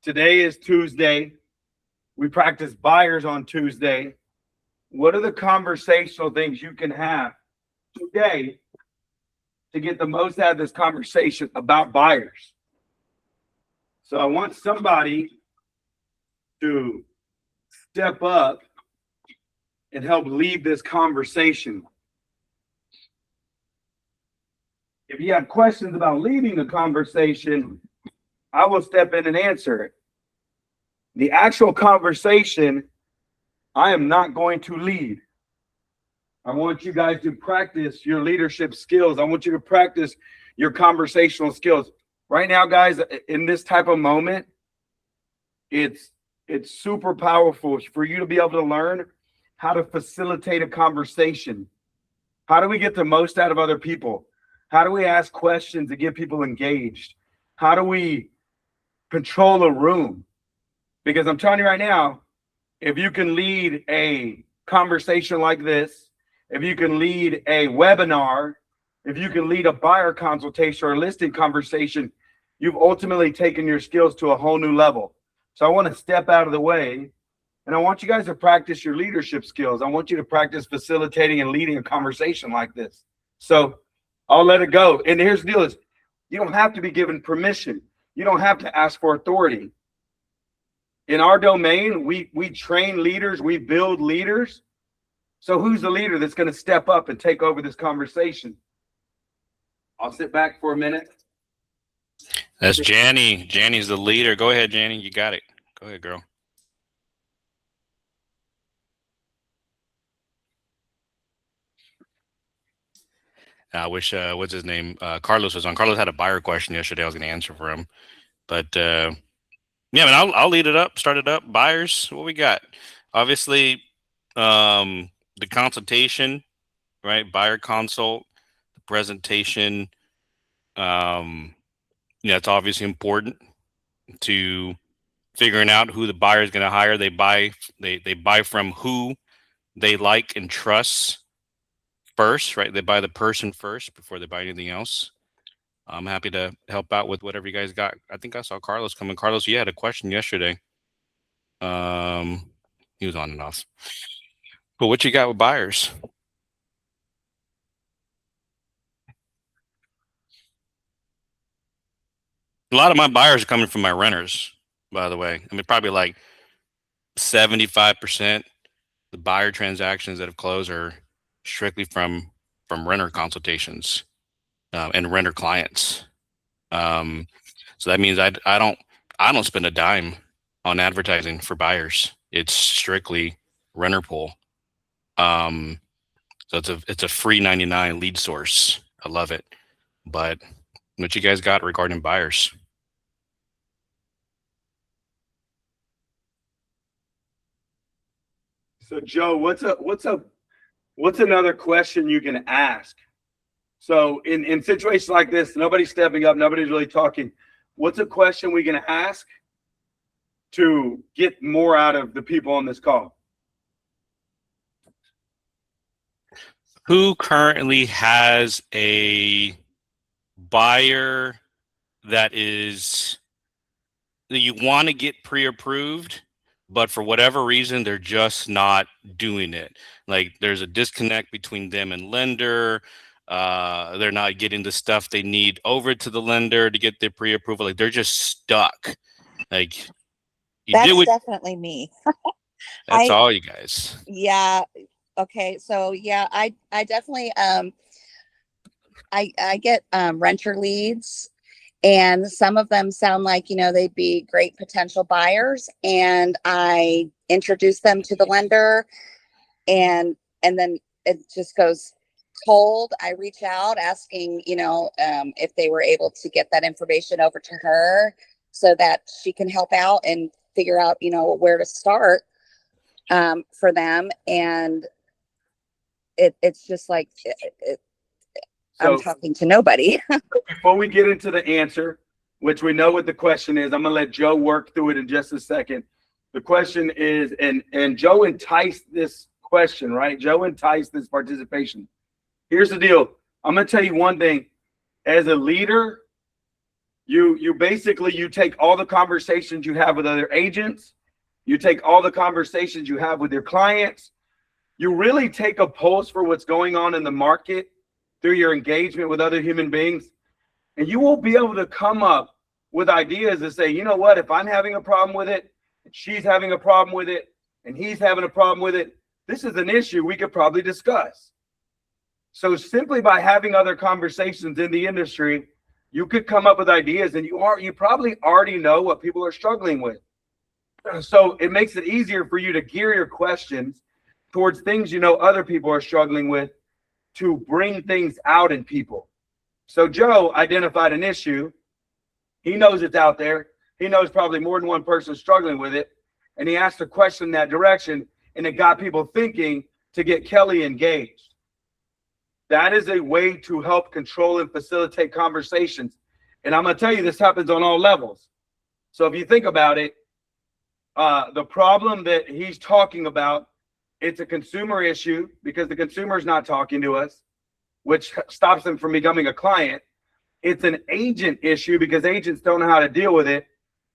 Today is Tuesday. We practice buyers on Tuesday. What are the conversational things you can have today to get the most out of this conversation about buyers? So I want somebody to step up and help lead this conversation. If you have questions about leading the conversation, I will step in and answer it. The actual conversation, I am not going to lead. I want you guys to practice your leadership skills. I want you to practice your conversational skills. Right now, guys, in this type of moment, it's super powerful for you to be able to learn how to facilitate a conversation. How do we get the most out of other people? How do we ask questions to get people engaged? How do we control a room? Because I'm telling you right now, if you can lead a conversation like this, if you can lead a webinar, if you can lead a buyer consultation or a listing conversation, you've ultimately taken your skills to a whole new level. So I want to step out of the way, and I want you guys to practice your leadership skills. I want you to practice facilitating and leading a conversation like this. So I'll let it go. And here's the deal is, you don't have to be given permission. You don't have to ask for authority. In our domain, we train leaders, we build leaders. So who's the leader that's going to step up and take over this conversation? I'll sit back for a minute. That's Janny. Janny's the leader. Go ahead, Janny. You got it. Go ahead, girl. I wish, what's his name? Carlos was on. Carlos had a buyer question yesterday. I was going to answer for him. But, yeah, man, I'll lead it up, start it up. Buyers, what we got? Obviously, the consultation, right? Buyer consult, the presentation. Yeah, it's obviously important to figuring out who the buyer is going to hire. They buy from who they like and trust first, right? They buy the person first before they buy anything else. I'm happy to help out with whatever you guys got. I think I saw Carlos coming. Carlos, you had a question yesterday. He was on and off. But what you got with buyers? A lot of my buyers are coming from my renters, by the way. I mean, probably like 75% the buyer transactions that have closed are strictly from renter consultations and renter clients. So that means I don't spend a dime on advertising for buyers. It's strictly renter pool. So it's a free 99 lead source. I love it. But what you guys got regarding buyers? So Joe, what's another question you can ask? So in situations like this, nobody's stepping up, nobody's really talking. What's a question we can ask to get more out of the people on this call? Who currently has a buyer that you want to get pre-approved, but for whatever reason, they're just not doing it? Like there's a disconnect between them and lender. They're not getting the stuff they need over to the lender to get their pre-approval. Like they're just stuck. Like that's definitely me. That's all you guys. Yeah. Okay. So yeah, I definitely, I get renter leads, and some of them sound like, they'd be great potential buyers, and I introduce them to the lender, and then it just goes cold. I reach out asking, if they were able to get that information over to her so that she can help out and figure out, where to start for them. And it's just like, I'm talking to nobody. Before we get into the answer, which we know what the question is, I'm going to let Joe work through it in just a second. The question is, and Joe enticed this question, right? Joe enticed this participation. Here's the deal. I'm going to tell you one thing. As a leader, You basically, you take all the conversations you have with other agents, you take all the conversations you have with your clients, you really take a pulse for what's going on in the market through your engagement with other human beings, and you will be able to come up with ideas that say, you know what, if I'm having a problem with it, she's having a problem with it, and he's having a problem with it, this is an issue we could probably discuss. So simply by having other conversations in the industry, you could come up with ideas, and you probably already know what people are struggling with. So it makes it easier for you to gear your questions towards things you know other people are struggling with, to bring things out in people. So Joe identified an issue. He knows it's out there. He knows probably more than one person struggling with it. And he asked a question in that direction, and it got people thinking to get Kelly engaged. That is a way to help control and facilitate conversations. And I'm going to tell you, this happens on all levels. So if you think about it, the problem that he's talking about, it's a consumer issue because the consumer is not talking to us, which stops them from becoming a client. It's an agent issue because agents don't know how to deal with it.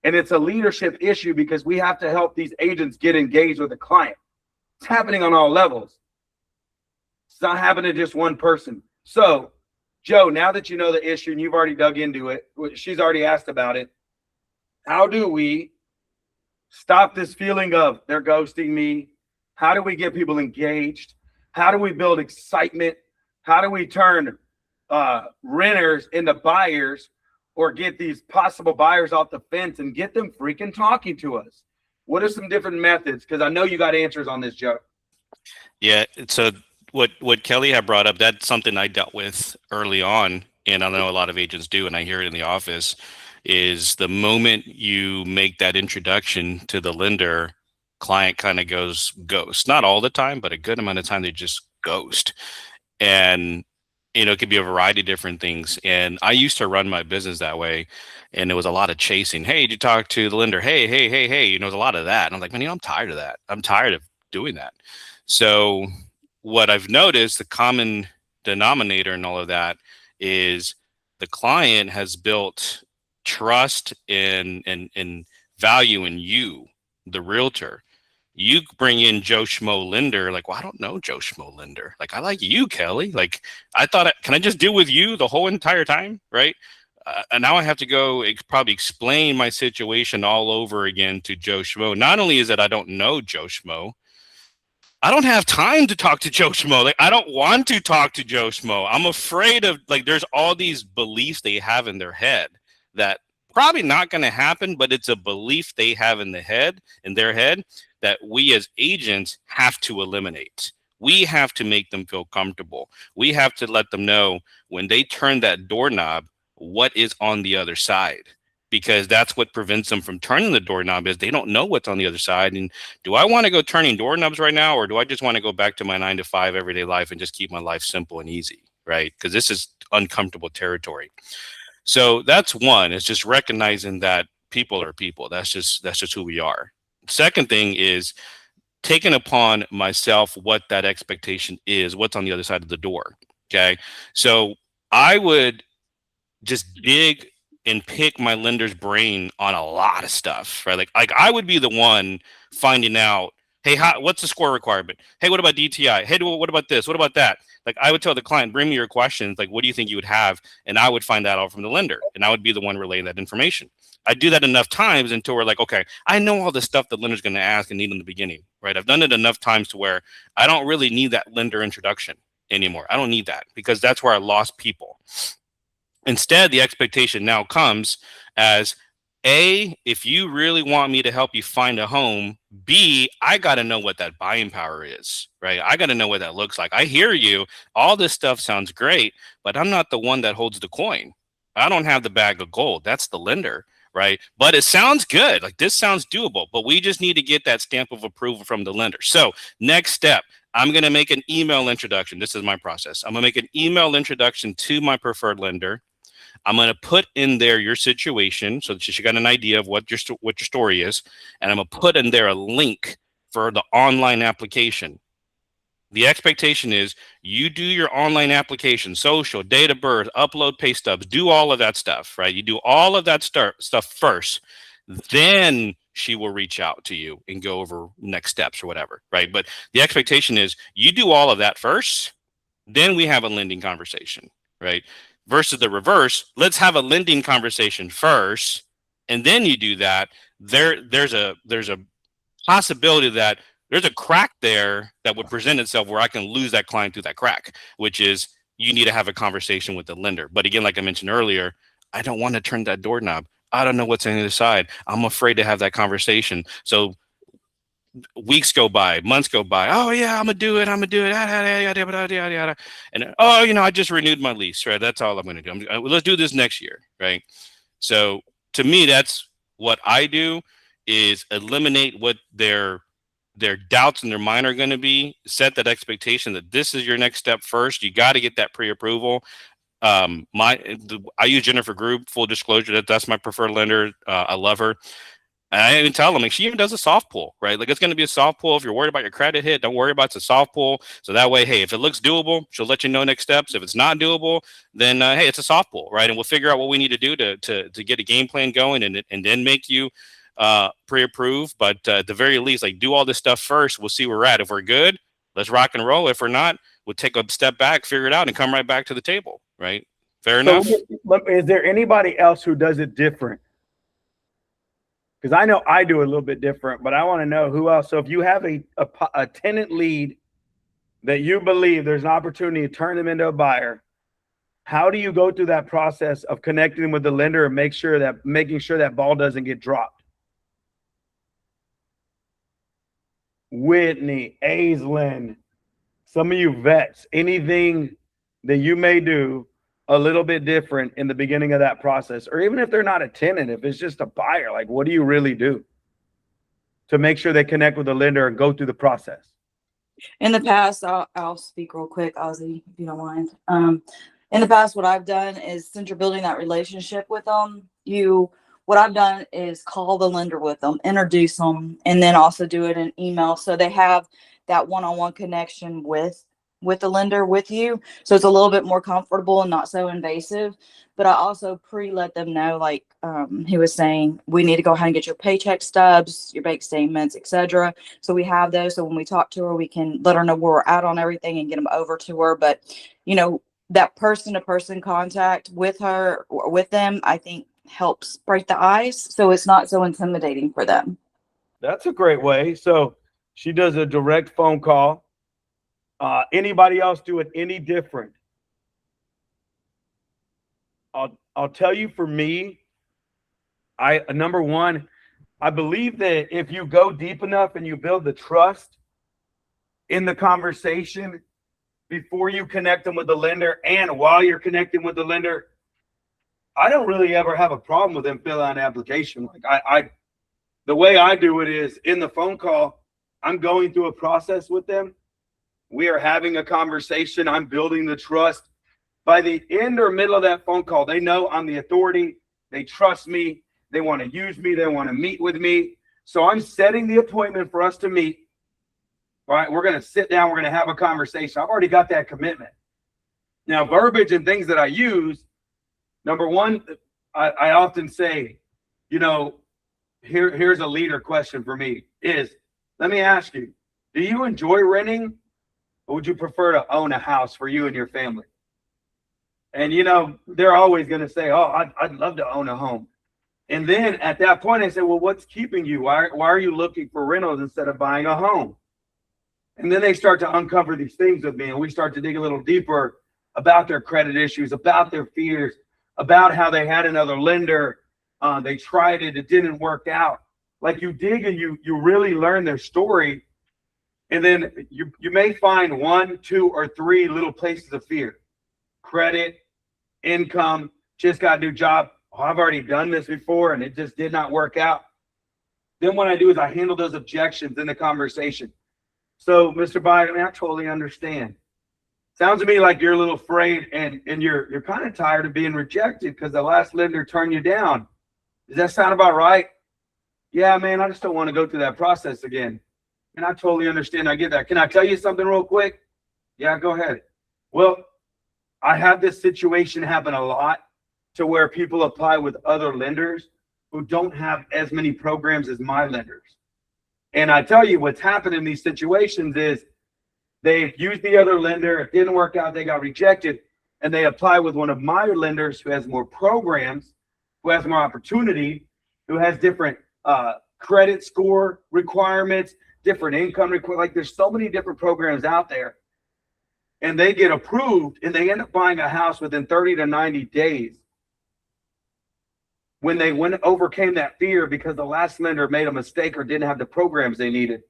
And it's a leadership issue because we have to help these agents get engaged with the client. It's happening on all levels. It's not happening to just one person. So, Joe, now that you know the issue and you've already dug into it, she's already asked about it. How do we stop this feeling of they're ghosting me? How do we get people engaged? How do we build excitement? How do we turn renters into buyers, or get these possible buyers off the fence and get them freaking talking to us? What are some different methods? Because I know you got answers on this, Joe. Yeah. So what Kelly had brought up, that's something I dealt with early on, and I know a lot of agents do, and I hear it in the office, is the moment you make that introduction to the lender, client kind of goes ghost. Not all the time, but a good amount of time they just ghost. And it could be a variety of different things. And I used to run my business that way, and it was a lot of chasing. Hey, did you talk to the lender? Hey, it was a lot of that. And I'm like, man, I'm tired of that. I'm tired of doing that. So what I've noticed, the common denominator in all of that is the client has built trust and value in you, the realtor. You bring in Joe Schmo lender, like, well, I don't know Joe Schmo lender. Like, I like you, Kelly. Like, I thought, can I just deal with you the whole entire time, right? And now I have to go probably explain my situation all over again to Joe Schmo. Not only is that I don't know Joe Schmo, I don't have time to talk to Joe Schmo. Like, I don't want to talk to Joe Schmo. I'm afraid of, like, there's all these beliefs they have in their head that probably not going to happen, but it's a belief they have in their head that we as agents have to eliminate. We have to make them feel comfortable. We have to let them know when they turn that doorknob, what is on the other side. Because that's what prevents them from turning the doorknob, is they don't know what's on the other side. And do I want to go turning doorknobs right now, or do I just want to go back to my 9-to-5 everyday life and just keep my life simple and easy, right? Because this is uncomfortable territory. So that's one. It's just recognizing that people are people. That's just who we are. Second thing is taking upon myself what that expectation is, what's on the other side of the door. Okay. So I would just dig and pick my lender's brain on a lot of stuff, right? Like I would be the one finding out, hey, what's the score requirement? Hey, what about DTI? Hey, what about this? What about that? Like, I would tell the client, bring me your questions. Like, what do you think you would have? And I would find that out from the lender, and I would be the one relaying that information. I do that enough times until we're like, okay, I know all the stuff the lender's going to ask and need in the beginning, right? I've done it enough times to where I don't really need that lender introduction anymore. I don't need that, because that's where I lost people. Instead, the expectation now comes as, A, if you really want me to help you find a home, B, I got to know what that buying power is, right? I got to know what that looks like. I hear you. All this stuff sounds great, but I'm not the one that holds the coin. I don't have the bag of gold. That's the lender, right? But it sounds good. Like, this sounds doable, but we just need to get that stamp of approval from the lender. So next step, I'm going to make an email introduction. This is my process. I'm going to make an email introduction to my preferred lender. I'm going to put in there your situation so that she got an idea of what your story is. And I'm going to put in there a link for the online application. The expectation is you do your online application, social, date of birth, upload pay stubs, do all of that stuff, right? You do all of that stuff first. Then she will reach out to you and go over next steps or whatever, right? But the expectation is you do all of that first, then we have a lending conversation, right? Versus the reverse, let's have a lending conversation first, and then you do that. There's a possibility that there's a crack there that would present itself where I can lose that client through that crack, which is you need to have a conversation with the lender. But again, like I mentioned earlier, I don't want to turn that doorknob. I don't know what's on the other side. I'm afraid to have that conversation. So weeks go by, months go by. Oh yeah, I'm gonna do it. And oh, I just renewed my lease, right? That's all I'm gonna do. Let's do this next year, right? So to me, that's what I do, is eliminate what their doubts in their mind are going to be, set that expectation that this is your next step first. You got to get that pre-approval. I use Jennifer Group, full disclosure, that's my preferred lender. I love her. And I even tell them, like, she even does a soft pull, right? Like, it's going to be a soft pull. If you're worried about your credit hit, don't worry about it. It's a soft pull. So that way, hey, if it looks doable, she'll let you know next steps. If it's not doable, then hey, it's a soft pull, right? And we'll figure out what we need to do to get a game plan going and then make you pre-approved. But at the very least, like, do all this stuff first. We'll see where we're at. If we're good, let's rock and roll. If we're not, we'll take a step back, figure it out, and come right back to the table, right? Fair enough. Is there anybody else who does it different? Because I know I do a little bit different, but I want to know who else. So if you have a tenant lead that you believe there's an opportunity to turn them into a buyer, how do you go through that process of connecting them with the lender and making sure that ball doesn't get dropped? Whitney, Aislinn, some of you vets, anything that you may do a little bit different in the beginning of that process, or even if they're not a tenant, if it's just a buyer, like, what do you really do to make sure they connect with the lender and go through the process? In the past, I'll speak real quick, Ozzy, if you don't mind. In the past, what I've done is, since you're building that relationship with them, what I've done is call the lender with them, introduce them, and then also do it in email, so they have that one-on-one connection with the lender with you, so it's a little bit more comfortable and not so invasive. But I also let them know, like he was saying, we need to go ahead and get your paycheck stubs, your bank statements, etc. So we have those, so when we talk to her, we can let her know where we're at on everything and get them over to her. But that person-to-person contact with her or with them, I think, helps break the ice, so it's not so intimidating for them. That's a great way. So she does a direct phone call. Anybody else do it any different? I'll tell you, for me, number one, I believe that if you go deep enough and you build the trust in the conversation before you connect them with the lender and while you're connecting with the lender, I don't really ever have a problem with them filling out an application. Like the way I do it is, in the phone call, I'm going through a process with them. We are having a conversation. I'm building the trust. By the end or middle of that phone call, they know I'm the authority. They trust me. They want to use me. They want to meet with me. So I'm setting the appointment for us to meet. All right, we're going to sit down. We're going to have a conversation. I've already got that commitment. Now, verbiage and things that I use, number one, I often say, here's a leader question for me is, let me ask you, do you enjoy renting? Or would you prefer to own a house for you and your family? And, they're always going to say, oh, I'd love to own a home. And then at that point, I say, well, what's keeping you? Why are you looking for rentals instead of buying a home? And then they start to uncover these things with me, and we start to dig a little deeper about their credit issues, about their fears, about how they had another lender. They tried it. It didn't work out. Like, you dig and you really learn their story. And then you may find 1, 2, or 3 little places of fear. Credit, income, just got a new job. Oh, I've already done this before and it just did not work out. Then what I do is I handle those objections in the conversation. So, Mr. Biden, I totally understand. Sounds to me like you're a little afraid and you're kind of tired of being rejected because the last lender turned you down. Does that sound about right? Yeah, man, I just don't want to go through that process again. And I totally understand. I get that. Can I tell you something real quick? Yeah, go ahead. Well, I have this situation happen a lot to where people apply with other lenders who don't have as many programs as my lenders. And I tell you what's happened in these situations is they've used the other lender. It didn't work out. They got rejected. And they apply with one of my lenders who has more programs, who has more opportunity, who has different credit score requirements, different income requirements. Like there's so many different programs out there. And they get approved and they end up buying a house within 30 to 90 days. When they overcame that fear because the last lender made a mistake or didn't have the programs they needed.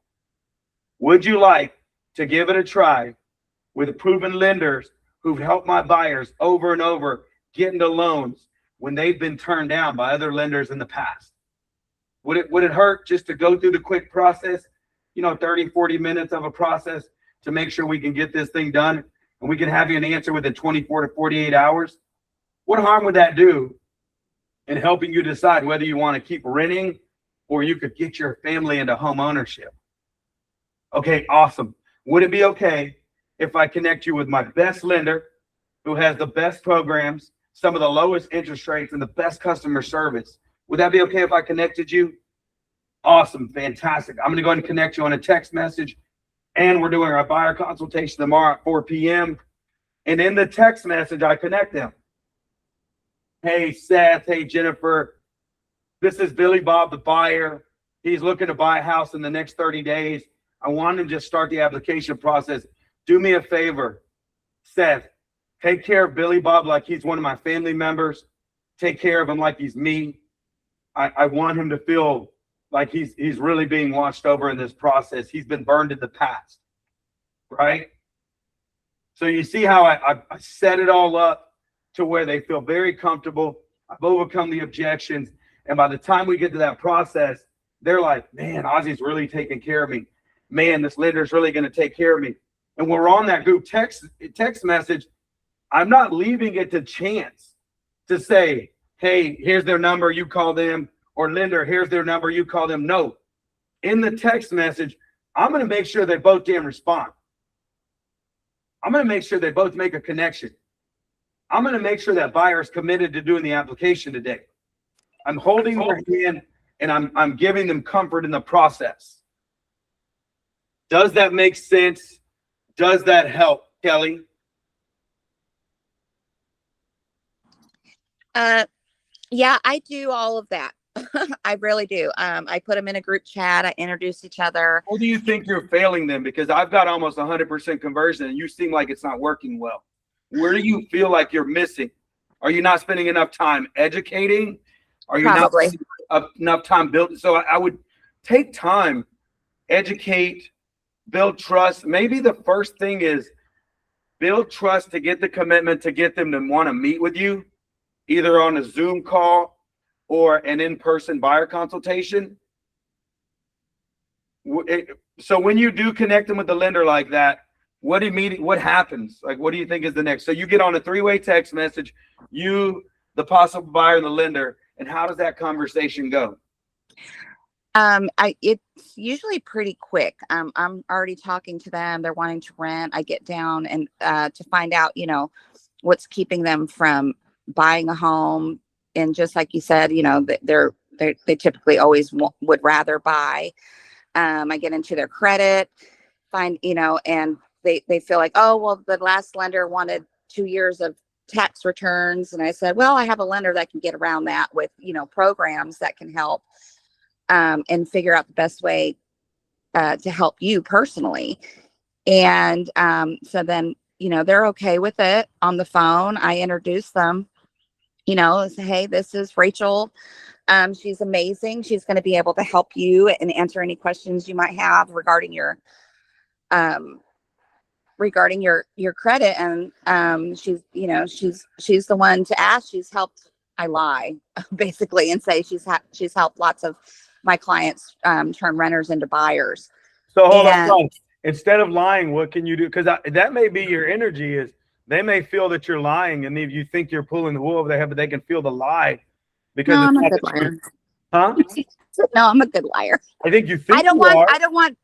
Would you like to give it a try with proven lenders who've helped my buyers over and over get into loans when they've been turned down by other lenders in the past? Would it hurt just to go through the quick process, 30, 40 minutes of a process to make sure we can get this thing done and we can have you an answer within 24 to 48 hours? What harm would that do in helping you decide whether you want to keep renting or you could get your family into home ownership? Okay, awesome. Would it be okay if I connect you with my best lender who has the best programs, some of the lowest interest rates, and the best customer service? Would that be okay if I connected you? Awesome, fantastic. I'm going to go ahead and connect you on a text message. And we're doing our buyer consultation tomorrow at 4 p.m. And in the text message, I connect them. Hey, Seth. Hey, Jennifer. This is Billy Bob, the buyer. He's looking to buy a house in the next 30 days. I want him to just start the application process. Do me a favor, Seth. Take care of Billy Bob like he's one of my family members. Take care of him like he's me. I want him to feel like he's really being watched over in this process. He's been burned in the past, right? So you see how I set it all up to where they feel very comfortable. I've overcome the objections. And by the time we get to that process, they're like, man, Ozzy's really taking care of me. Man, this lender's really going to take care of me. And when we're on that group text message, I'm not leaving it to chance to say, hey, here's their number, you call them, or lender, here's their number, you call them. No. In the text message, I'm going to make sure they both damn respond. I'm going to make sure they both make a connection. I'm going to make sure that buyer is committed to doing the application today. I'm holding their hand and I'm giving them comfort in the process. Does that make sense? Does that help, Kelly? Yeah, I do all of that. I really do. I put them in a group chat. I introduce each other. How do you think you're failing them? Because I've got almost 100% conversion and you seem like it's not working well. Where do you feel like you're missing? Are you not spending enough time educating? Are you Probably. not spending enough time building? So I would take time, educate, build trust. Maybe the first thing is build trust to get the commitment to get them to want to meet with you, either on a Zoom call or an in-person buyer consultation. So when you do connect them with the lender like that, what happens? Like, what do you think is the next? So you get on a three-way text message, you, the possible buyer, and the lender, and how does that conversation go? It's usually pretty quick. I'm already talking to them. They're wanting to rent. I get down and to find out, what's keeping them from buying a home. And just like you said, they typically always would rather buy. I get into their credit, and they feel like, oh, well, the last lender wanted 2 years of tax returns. And I said, well, I have a lender that can get around that with, programs that can help and figure out the best way to help you personally. And so then, they're okay with it on the phone. I introduce them, say, hey, this is Rachel. She's amazing. She's going to be able to help you and answer any questions you might have regarding your credit. And she's the one to ask. She's helped. I lie basically and say she's helped lots of my clients turn renters into buyers. So hold on. Instead of lying, what can you do? Because that may be your energy. Is they may feel that you're lying, and if you think you're pulling the wool over their head, but they can feel the lie because No, it's I'm a not good the liar. truth. Huh? No, I'm a good liar. I think you think I don't you want, are.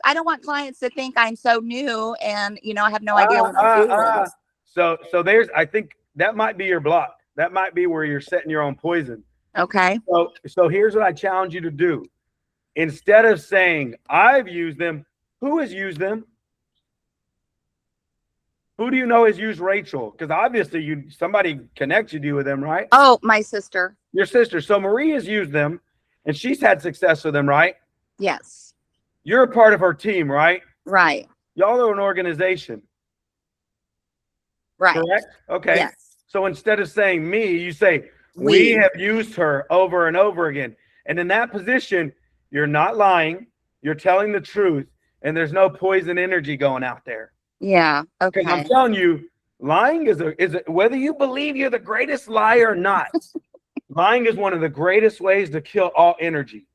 I don't want clients to think I'm so new and, I have no Ah, idea what I'm doing. So there's, I think that might be your block. That might be where you're setting your own poison. Okay. So here's what I challenge you to do. Instead of saying, I've used them, who has used them? Who do you know has used Rachel? Because obviously somebody connected you with them, right? Oh, my sister. Your sister. So Marie has used them and she's had success with them, right? Yes. You're a part of her team, right? Right. Y'all are an organization. Right. Correct? Okay. Yes. So instead of saying me, you say, we have used her over and over again. And in that position, you're not lying, you're telling the truth, and there's no poison energy going out there. Yeah. Because I'm Okay. telling you, lying is whether you believe you're the greatest liar or not, lying is one of the greatest ways to kill all energy.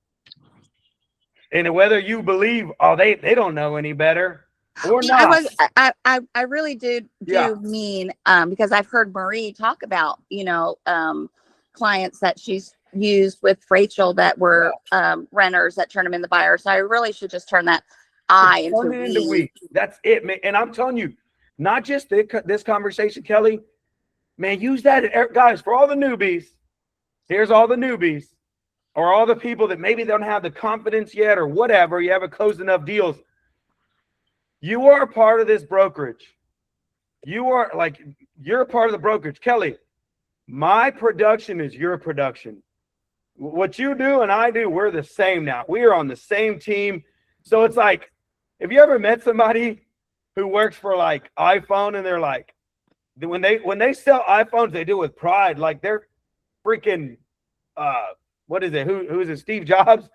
And whether you believe, oh, they don't know any better or not. I really do Yeah. mean, because I've heard Marie talk about, clients that she's used with Rachel that were renters that turn them into buyers. So I really should just turn that I Turn it into we. That's it, man. And I'm telling you, not just this conversation, Kelly, man, use that, guys, for all the newbies. Here's all the newbies or all the people that maybe don't have the confidence yet or whatever. You haven't closed enough deals. You are a part of this brokerage. You're a part of the brokerage. Kelly, my production is your production. What you do and I do, we're the same now. We are on the same team. So it's like, have you ever met somebody who works for like iPhone and they're like, when they sell iPhones, they do it with pride. Like they're freaking, what is it? Who is it? Steve Jobs?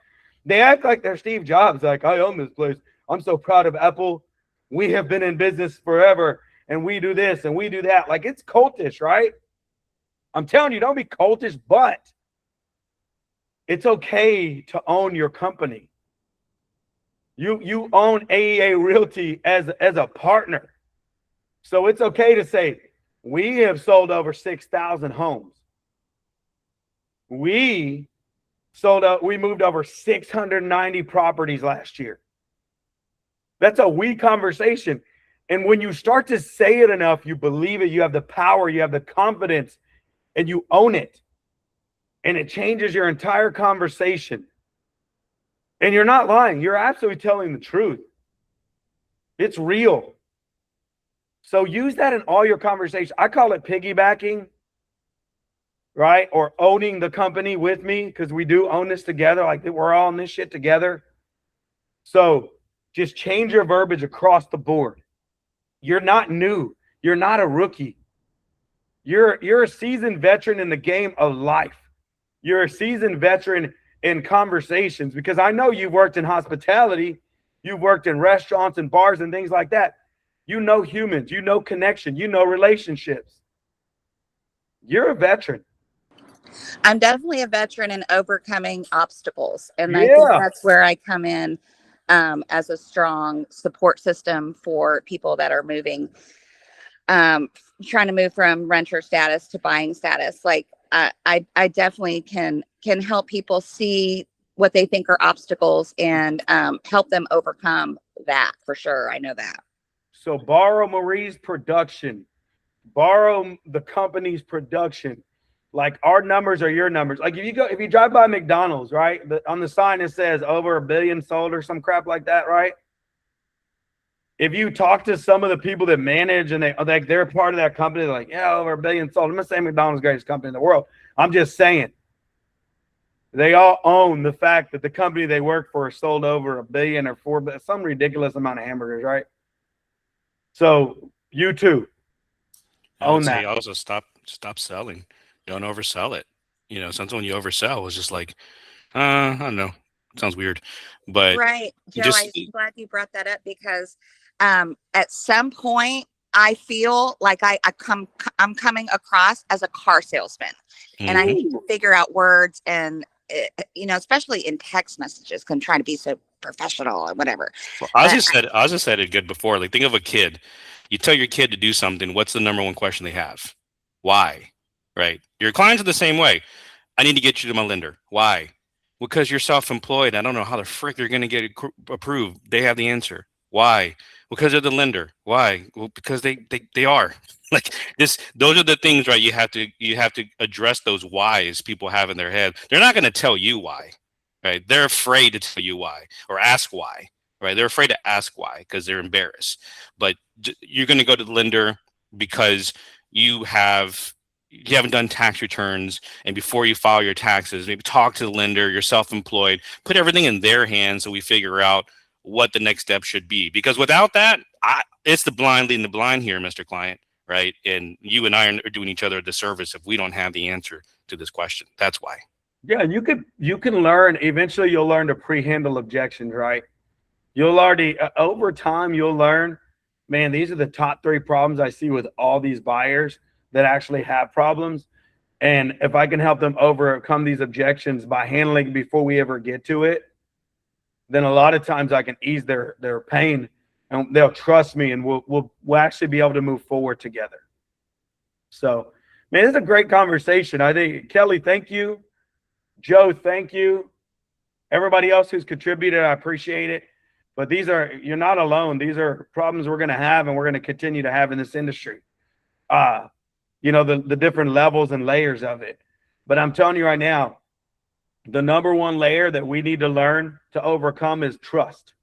They act like they're Steve Jobs. Like, I own this place. I'm so proud of Apple. We have been in business forever and we do this and we do that. Like it's cultish, right? I'm telling you, don't be cultish, but it's okay to own your company. You own AEA Realty as a partner. So it's okay to say, we have sold over 6,000 homes. We moved over 690 properties last year. That's a we conversation. And when you start to say it enough, you believe it, you have the power, you have the confidence, and you own it. And it changes your entire conversation. And you're not lying. You're absolutely telling the truth. It's real. So use that in all your conversations. I call it piggybacking, right? Or owning the company with me, because we do own this together. Like we're all in this shit together. So just change your verbiage across the board. You're not new. You're not a rookie. You're a seasoned veteran in the game of life. You're a seasoned veteran in conversations, because I know you've worked in hospitality, you've worked in restaurants and bars and things like that. You know humans, you know connection, you know relationships. You're a veteran. I'm definitely a veteran in overcoming obstacles. And I think that's where I come in as a strong support system for people that are moving, trying to move from renter status to buying status. Like I definitely can help people see what they think are obstacles and help them overcome that for sure. I know that. So borrow Marie's production, borrow the company's production. Like our numbers are your numbers. Like if you drive by McDonald's, right? On the sign it says over 1 billion sold or some crap like that, right? If you talk to some of the people that manage and they're part of that company, they're like, yeah, over 1 billion sold. I'm not saying McDonald's is the greatest company in the world. I'm just saying they all own the fact that the company they work for sold over 1 billion or 4 billion, some ridiculous amount of hamburgers, right? So you too own that. Also stop selling. Don't oversell it. Sometimes when you oversell, it's just like, I don't know. It sounds weird, but right, Joe. I'm glad you brought that up, because at some point I feel like I'm coming across as a car salesman, and I need to figure out words and especially in text messages, I'm trying to be so professional or whatever. Well, Ozzy said it good before. Like, think of a kid. You tell your kid to do something. What's the number one question they have? Why? Right. Your clients are the same way. I need to get you to my lender. Why? Because you're self-employed. I don't know how the frick you're going to get approved. They have the answer. Why? Because they're the lender. Why? Well, because they are. Like this, those are the things, right? You have to address those whys people have in their head. They're not going to tell you why, right? They're afraid to tell you why or ask why, right? They're afraid to ask why because they're embarrassed. But you're going to go to the lender because you haven't done tax returns, and before you file your taxes, maybe talk to the lender. You're self-employed, put everything in their hands so we figure out what the next step should be. Because without that, it's the blind leading the blind here, Mr. Client, right? And you and I are doing each other a disservice if we don't have the answer to this question. That's why. Yeah, you can learn. Eventually, you'll learn to pre-handle objections, right? You'll already over time you'll learn. Man, these are the top 3 problems I see with all these buyers that actually have problems. And if I can help them overcome these objections by handling before we ever get to it, then a lot of times I can ease their pain, and they'll trust me, and we'll actually be able to move forward together. So, man, this is a great conversation. I think, Kelly, thank you. Joe, thank you. Everybody else who's contributed, I appreciate it. But you're not alone. These are problems we're going to have, and we're going to continue to have in this industry. The different levels and layers of it. But I'm telling you right now, the number one layer that we need to learn to overcome is trust.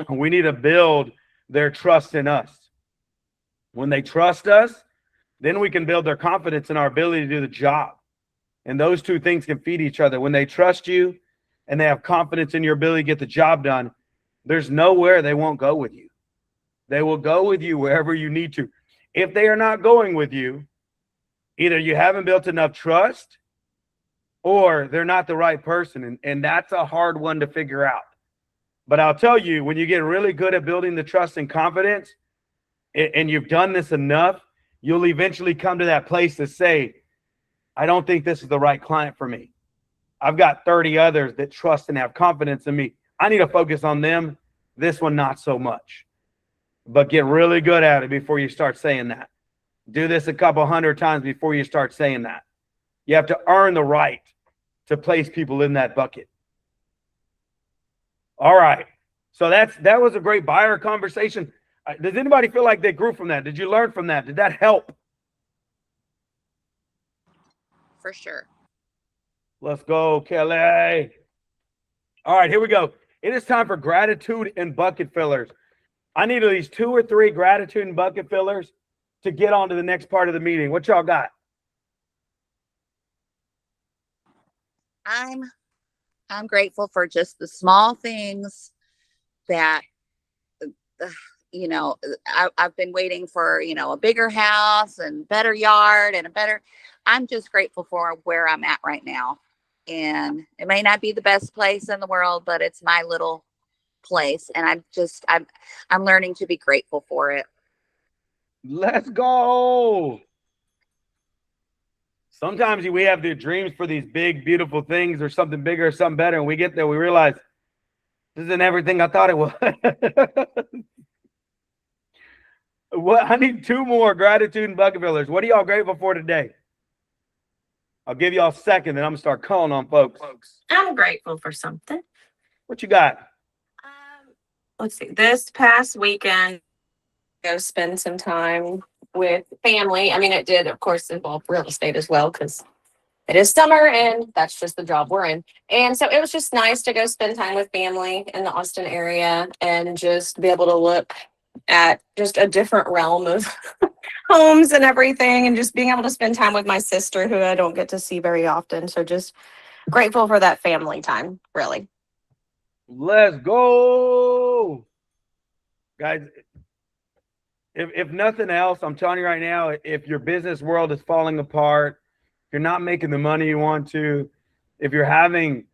We need to build their trust in us. When they trust us, then we can build their confidence in our ability to do the job. And those 2 things can feed each other. When they trust you and they have confidence in your ability to get the job done, there's nowhere they won't go with you. They will go with you wherever you need to. If they are not going with you, either you haven't built enough trust or they're not the right person. And that's a hard one to figure out. But I'll tell you, when you get really good at building the trust and confidence, and you've done this enough, you'll eventually come to that place to say, I don't think this is the right client for me. I've got 30 others that trust and have confidence in me. I need to focus on them. This one, not so much. But get really good at it before you start saying that. Do this a couple 100 times before you start saying that. You have to earn the right to place people in that bucket. All right. So that was a great buyer conversation. Does anybody feel like they grew from that? Did you learn from that? Did that help? For sure. Let's go, Kelly. All right, here we go. It is time for gratitude and bucket fillers. I need at least 2 or 3 gratitude and bucket fillers to get on to the next part of the meeting. What y'all got? I'm grateful for just the small things that, I've been waiting for, a bigger house and better yard and I'm just grateful for where I'm at right now. And it may not be the best place in the world, but it's my little place. And I'm learning to be grateful for it. Let's go. Sometimes we have the dreams for these big, beautiful things or something bigger or something better. And we get there, we realize this isn't everything I thought it was. I need 2 more gratitude and bucket fillers. What are y'all grateful for today? I'll give y'all a second, and I'm going to start calling on folks. I'm grateful for something. What you got? Let's see. This past weekend, go spend some time with family. I mean, it did, of course, involve real estate as well because it is summer and that's just the job we're in. And so it was just nice to go spend time with family in the Austin area and just be able to look at just a different realm of homes and everything, and just being able to spend time with my sister who I don't get to see very often. So just grateful for that family time, really. Let's go. Guys, if nothing else, I'm telling you right now, if your business world is falling apart, if you're not making the money you want to, if you're having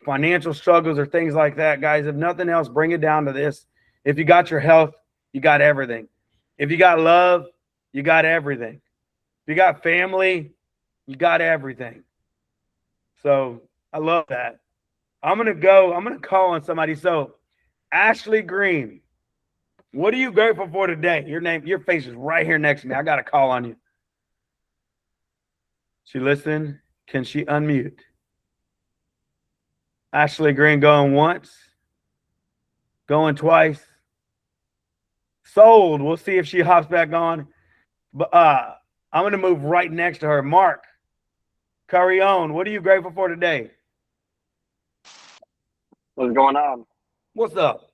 financial struggles or things like that, guys, if nothing else, bring it down to this. If you got your health, you got everything. If you got love, you got everything. If you got family, you got everything. So I love that. I'm going to call on somebody. So Ashley Green, what are you grateful for today? Your face is right here next to me. I got to call on you. She listening? Can she unmute? Ashley Green going once, going twice. Sold. We'll see if she hops back on. But I'm going to move right next to her. Mark Carrion, what are you grateful for today? What's going on? What's up?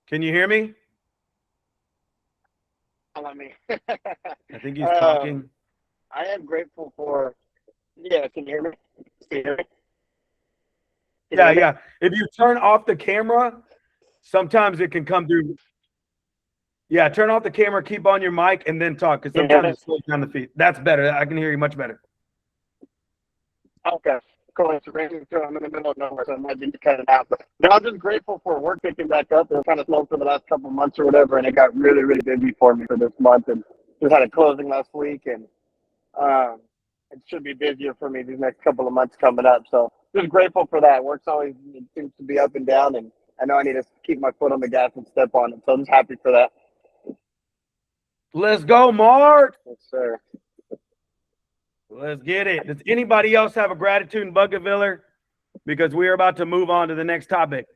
Can you hear me? Let me. I think he's talking. I am grateful for. Yeah, can you hear me? Can you hear me? Can you Yeah, hear me? yeah. If you turn off the camera, sometimes it can come through. Yeah, turn off the camera, keep on your mic, and then talk. Because Can you hear sometimes it slows down the feed. That's better. I can hear you much better. Okay, cool. It's raining too. I'm in the middle of nowhere, so I might be cutting out. But no, I'm just grateful for work picking back up. It was kind of slow for the last couple of months or whatever, and it got really, really busy for me for this month. And just had a closing last week, and it should be busier for me these next couple of months coming up. So just grateful for that. Work's always it seems to be up and down, and I know I need to keep my foot on the gas and step on it. So I'm just happy for that. Let's go, Mark. Yes, sir. Let's get it. Does anybody else have a gratitude in Bucketviller? Because we are about to move on to the next topic.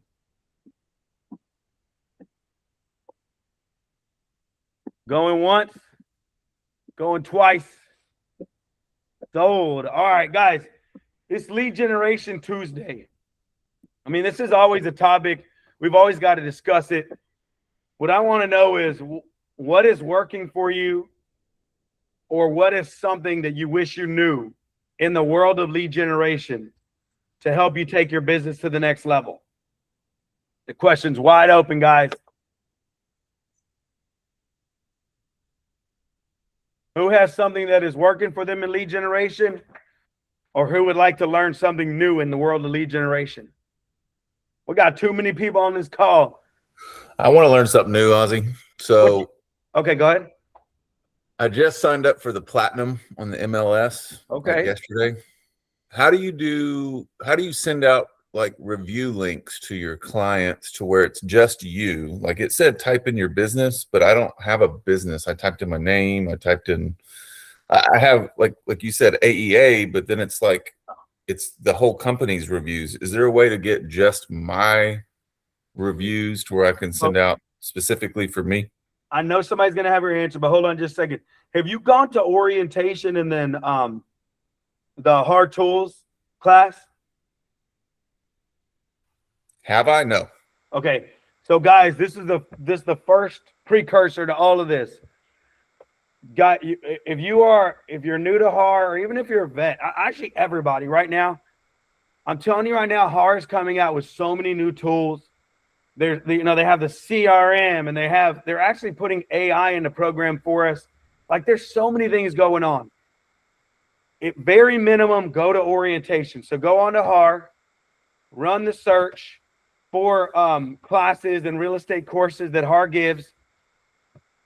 Going once, going twice. Sold. All right, guys. It's Lead Generation Tuesday. I mean, this is always a topic. We've always got to discuss it. What I want to know is what is working for you, or what is something that you wish you knew in the world of lead generation to help you take your business to the next level? The question's wide open, guys. Who has something that is working for them in lead generation, or who would like to learn something new in the world of lead generation? We got too many people on this call. I want to learn something new, Ozzy. So Okay, go ahead. I just signed up for the platinum on the MLS Okay. yesterday. How do you send out like review links to your clients to where it's just you? Like it said, type in your business, but I don't have a business. I typed in my name. I have like you said, AEA, but then it's like, it's the whole company's reviews. Is there a way to get just my reviews to where I can send out specifically for me? I know somebody's going to have your answer, but hold on just a second. Have you gone to orientation and then the hard tools class? Have I? No. Okay. So guys, this is the first precursor to all of this. If you're new to HAR, or even if you're a vet, actually everybody right now, I'm telling you right now, HAR is coming out with so many new tools. They have the CRM, and they're actually putting AI in the program for us. Like there's so many things going on. At very minimum, go to orientation. So go on to HAR, run the search for classes and real estate courses that HAR gives.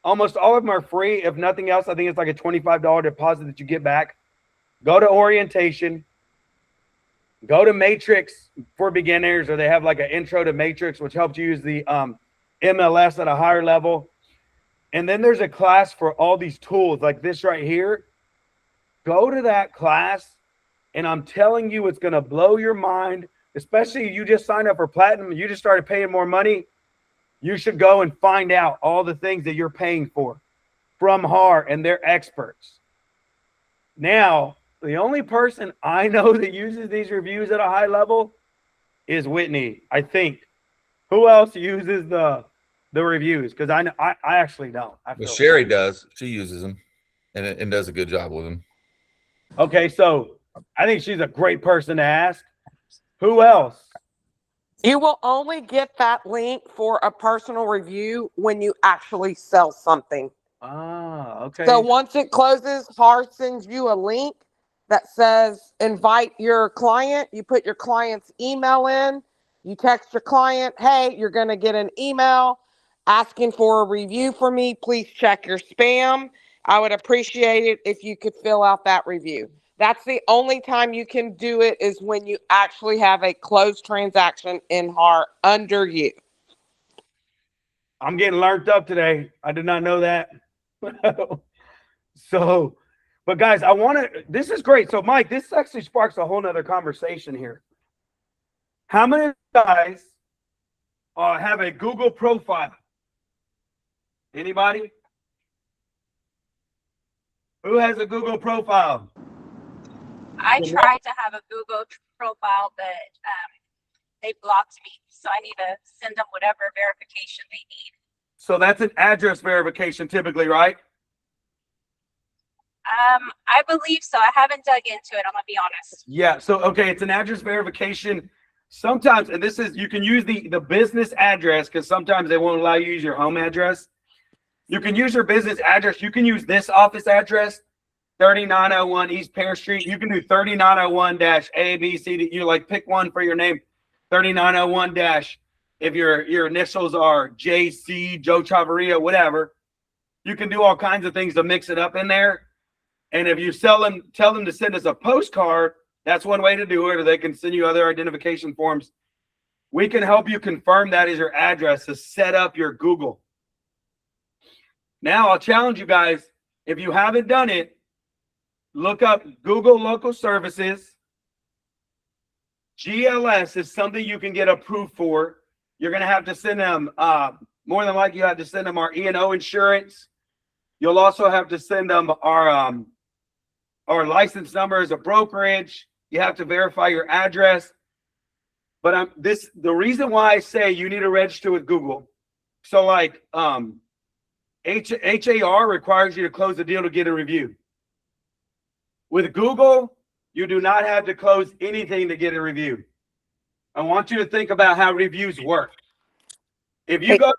Almost all of them are free. If nothing else, I think it's like a $25 deposit that you get back. Go to orientation. Go to Matrix for beginners, or they have like an intro to Matrix, which helps you use the MLS at a higher level. And then there's a class for all these tools like this right here. Go to that class, and I'm telling you, it's going to blow your mind, especially if you just signed up for Platinum. You just started paying more money. You should go and find out all the things that you're paying for from HAR, and they're experts. Now, the only person I know that uses these reviews at a high level is Whitney, I think. Who else uses the reviews? Because I actually don't. Well, Sherry does. She uses them and does a good job with them. Okay, so I think she's a great person to ask. Who else? You will only get that link for a personal review when you actually sell something. Ah, okay. So once it closes, HAR sends you a link that says invite your client. You put your client's email in. You text your client, hey, you're going to get an email asking for a review for me. Please check your spam. I would appreciate it if you could fill out that review. That's the only time you can do it, is when you actually have a closed transaction in HAR under you. I'm getting learned up today. I did not know that. So But guys, this is great. So Mike, this actually sparks a whole nother conversation here. How many of you guys have a Google profile? Anybody? Who has a Google profile? I tried to have a Google profile, but they blocked me. So I need to send them whatever verification they need. So that's an address verification typically, right? I believe so. I haven't dug into it. I'm gonna be honest. Yeah. So, okay. It's an address verification. Sometimes, and this is, you can use the business address because sometimes they won't allow you to use your home address. You can use your business address. You can use this office address, 3901 East Pear Street. You can do 3901-ABCD. You like pick one for your name. 3901- if your initials are JC, Joe Chavarria, whatever. You can do all kinds of things to mix it up in there. And if you tell them to send us a postcard, that's one way to do it, or they can send you other identification forms. We can help you confirm that is your address to set up your Google. Now, I'll challenge you guys, if you haven't done it, look up Google Local Services. GLS is something you can get approved for. You're going to have to send them, more than likely, you have to send them our E&O insurance. You'll also have to send them our license number as a brokerage. You have to verify your address. But the reason why I say you need to register with Google. So like HAR requires you to close the deal to get a review. With Google, you do not have to close anything to get a review. I want you to think about how reviews work. If you go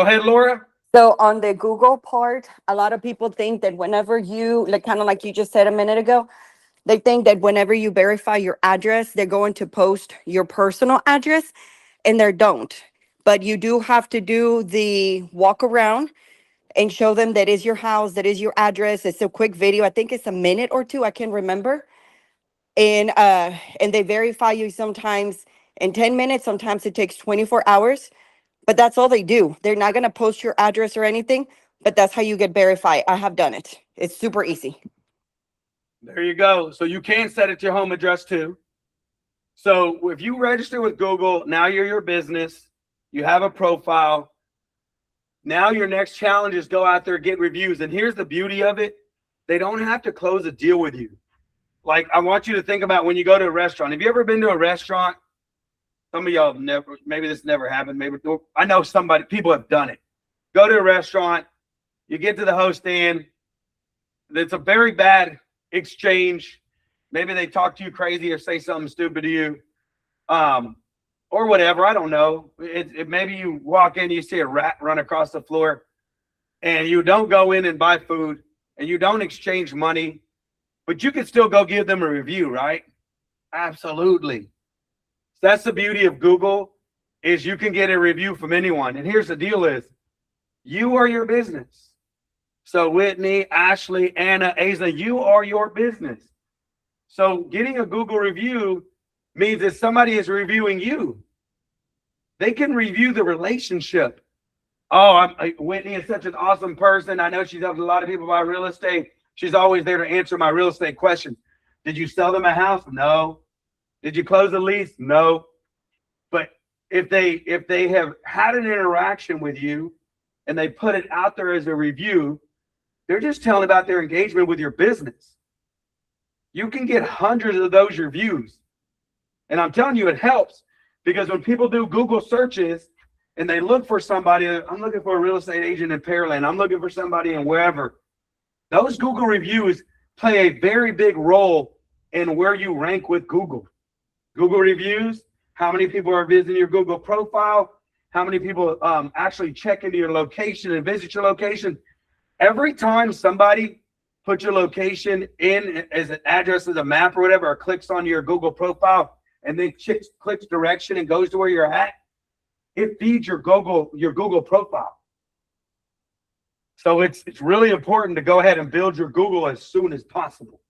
ahead, Laura. So on the Google part, a lot of people think that whenever you, like kind of like you just said a minute ago, they think that whenever you verify your address, they're going to post your personal address, and they don't. But you do have to do the walk around and show them that is your house, that is your address. It's a quick video. I think it's a minute or two. I can't remember. And they verify you sometimes in 10 minutes. Sometimes it takes 24 hours. But that's all they do. They're not going to post your address or anything, but that's how you get verified. I have done it. It's super easy. There you go. So you can set it to your home address too. So if you register with Google, now you're your business. You have a profile. Now your next challenge is go out there and get reviews. And here's the beauty of it. They don't have to close a deal with you. Like, I want you to think about when you go to a restaurant. Have you ever been to a restaurant? Some of y'all never, maybe this never happened. Maybe I know people have done it. Go to a restaurant, you get to the host stand. It's a very bad exchange. Maybe they talk to you crazy or say something stupid to you, or whatever. I don't know. Maybe you walk in, you see a rat run across the floor, and you don't go in and buy food, and you don't exchange money, but you can still go give them a review, right? Absolutely. That's the beauty of Google, is you can get a review from anyone. And here's the deal is, you are your business. So Whitney, Ashley, Anna, Asa, you are your business. So getting a Google review means that somebody is reviewing you. They can review the relationship. Oh, Whitney is such an awesome person. I know she's helped a lot of people buy real estate. She's always there to answer my real estate questions. Did you sell them a house? No. Did you close the lease? No. But if they have had an interaction with you and they put it out there as a review, they're just telling about their engagement with your business. You can get hundreds of those reviews. And I'm telling you, it helps, because when people do Google searches and they look for somebody, I'm looking for a real estate agent in Pearland, I'm looking for somebody in wherever, those Google reviews play a very big role in where you rank with Google. Google reviews, how many people are visiting your Google profile, how many people actually check into your location and visit your location. Every time somebody puts your location in as an address, as a map or whatever, or clicks on your Google profile and then clicks direction and goes to where you're at, it feeds your Google profile. So it's really important to go ahead and build your Google as soon as possible.